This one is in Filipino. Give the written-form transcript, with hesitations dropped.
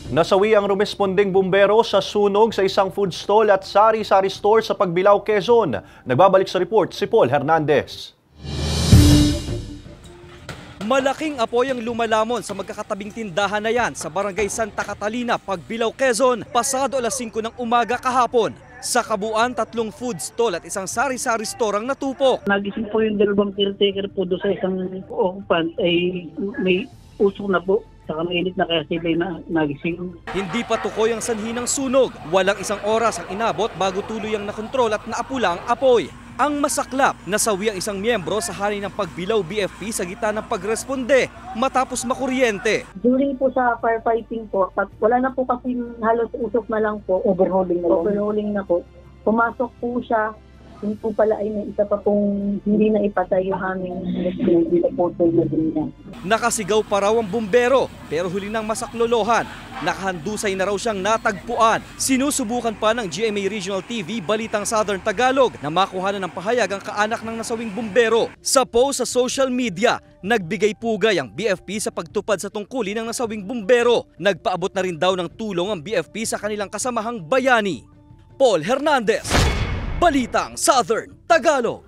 Nasawi ang rumesponding bumbero sa sunog sa isang food stall at sari-sari store sa Pagbilao, Quezon. Nagbabalik sa report si Paul Hernandez. Malaking apoy ang lumalamon sa magkakatabing tindahan na yan sa Barangay Santa Catalina, Pagbilao, Quezon, pasado alas 5 ng umaga kahapon. Sa kabuuan, 3 food stall at isang sari-sari store ang natupok. Nagising po yung dalawang caretaker po doon sa isang occupant ay may usok na po. Saka mainit na kaya sila nagising. Hindi pa tukoy ang sanhi ng sunog. Walang isang oras ang inabot bago tuluyang nakontrol at naapula ang apoy. Ang masaklap, nasawi ang isang miyembro sa hari ng Pagbilao BFP sa gitna ng pagresponde matapos makuryente. During po sa firefighting po, wala na po kasi halos usok na lang po. Overhauling na po. Pumasok po siya. Yung po pala ay may isa pa pong hindi na ipatay yung aming po na din yan. Nakasigaw pa raw ang bumbero pero huli ng masaklolohan. Nakahandusay na raw siyang natagpuan. Sinusubukan pa ng GMA Regional TV Balitang Southern Tagalog na makuhanan ng pahayag ang kaanak ng nasawing bumbero. Sa post sa social media, nagbigay pugay ang BFP sa pagtupad sa tungkulin ng nasawing bumbero. Nagpaabot na rin daw ng tulong ang BFP sa kanilang kasamahang bayani. Paul Hernandez, Balitang Southern Tagalog.